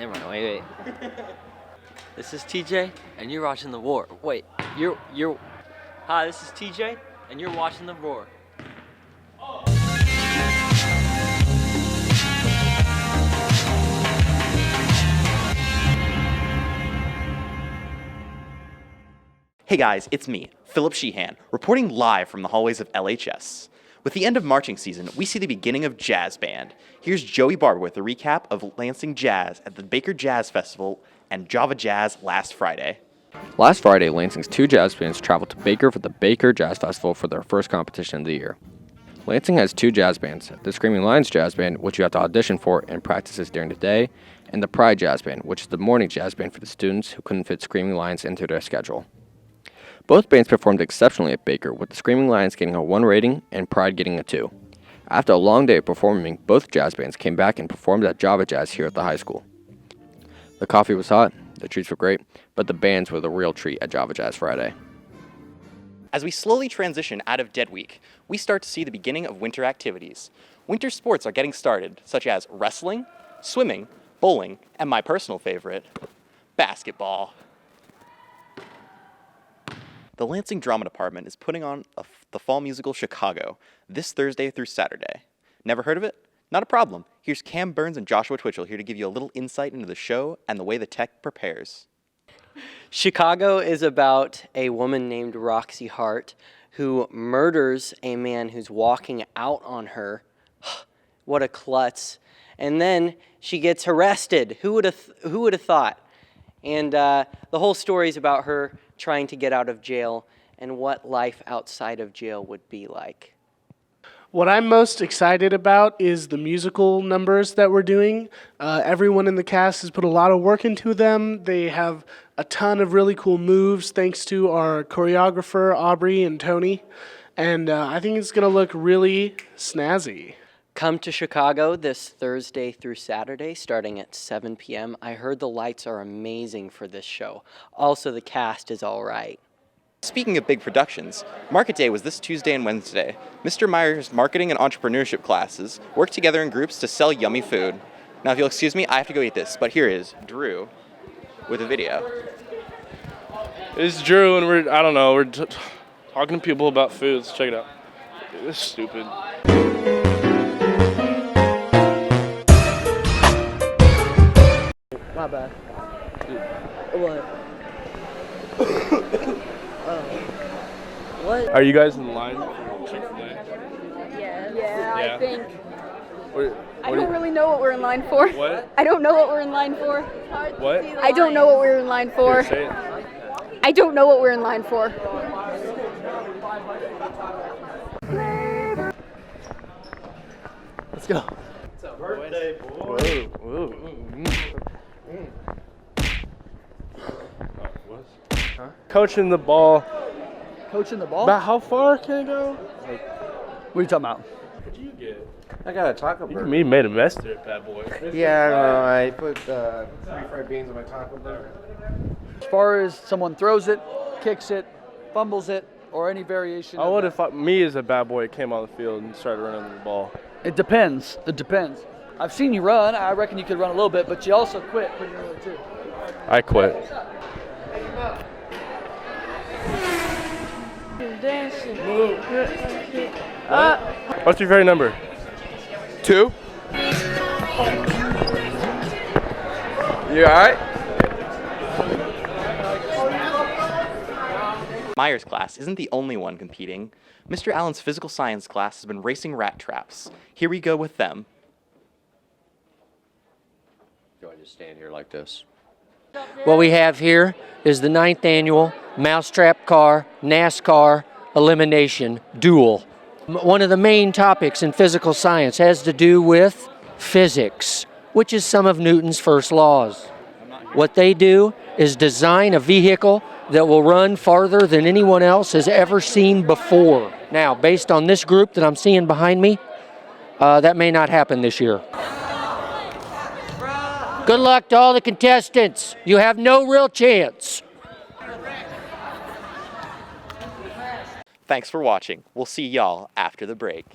Never mind. Wait. This is TJ, and you're watching The Roar. Wait, you're. Hi, this is TJ, and you're watching The Roar. Hey guys, it's me, Philip Sheehan, reporting live from the hallways of LHS. With the end of marching season, we see the beginning of Jazz Band. Here's Joey Barber with a recap of Lansing Jazz at the Baker Jazz Festival and Java Jazz last Friday. Last Friday, Lansing's two jazz bands traveled to Baker for the Baker Jazz Festival for their first competition of the year. Lansing has two jazz bands, the Screaming Lions Jazz Band, which you have to audition for and practices during the day, and the Pride Jazz Band, which is the morning jazz band for the students who couldn't fit Screaming Lions into their schedule. Both bands performed exceptionally at Baker, with the Screaming Lions getting a 1 rating and Pride getting a 2. After a long day of performing, both jazz bands came back and performed at Java Jazz here at the high school. The coffee was hot, the treats were great, but the bands were the real treat at Java Jazz Friday. As we slowly transition out of Dead Week, we start to see the beginning of winter activities. Winter sports are getting started, such as wrestling, swimming, bowling, and my personal favorite, basketball. The Lansing Drama Department is putting on the fall musical Chicago this Thursday through Saturday. Never heard of it? Not a problem. Here's Cam Burns and Joshua Twitchell here to give you a little insight into the show and the way the tech prepares. Chicago is about a woman named Roxy Hart who murders a man who's walking out on her. What a klutz. And then she gets arrested. Who would have thought? And the whole story is about her trying to get out of jail and what life outside of jail would be like. What I'm most excited about is the musical numbers that we're doing. Everyone in the cast has put a lot of work into them. They have a ton of really cool moves thanks to our choreographer, Aubrey and Tony. And I think it's going to look really snazzy. Come to Chicago this Thursday through Saturday, starting at 7 p.m. I heard the lights are amazing for this show. Also, the cast is all right. Speaking of big productions, Market Day was this Tuesday and Wednesday. Mr. Meyer's marketing and entrepreneurship classes work together in groups to sell yummy food. Now, if you'll excuse me, I have to go eat this, but here is Drew with a video. It's Drew, and we're talking to people about food. Let's check it out. Dude, this is stupid. My bad. What? What? Are you guys in line for Chick-fil-A? Yeah, I think. I don't really know what we're in line for. What? I don't know what we're in line for. What? I don't know what we're in line for. Here, say it. I don't know what we're in line for. Let's go. It's a birthday boy. Whoa. What? Huh? Coaching the ball. Coaching the ball? About how far can it go? What are you talking about? What did you get? I got a taco burger. You made a mess there, bad boy. Yeah, I know. I put 3 fried beans on my taco burger. As far as someone throws it, kicks it, fumbles it, or any variation. I would have me as a bad boy came on the field and started running the ball. It depends. I've seen you run. I reckon you could run a little bit, but you also quit pretty early too. I quit. What's your favorite number? 2. You alright? Meyer's class isn't the only one competing. Mr. Allen's physical science class has been racing rat traps. Here we go with them. Do I just stand here like this? What we have here is the 9th annual Mousetrap Car NASCAR Elimination Duel. One of the main topics in physical science has to do with physics, which is some of Newton's first laws. What they do is design a vehicle that will run farther than anyone else has ever seen before. Now, based on this group that I'm seeing behind me, that may not happen this year. Good luck to all the contestants. You have no real chance. Thanks for watching. We'll see y'all after the break.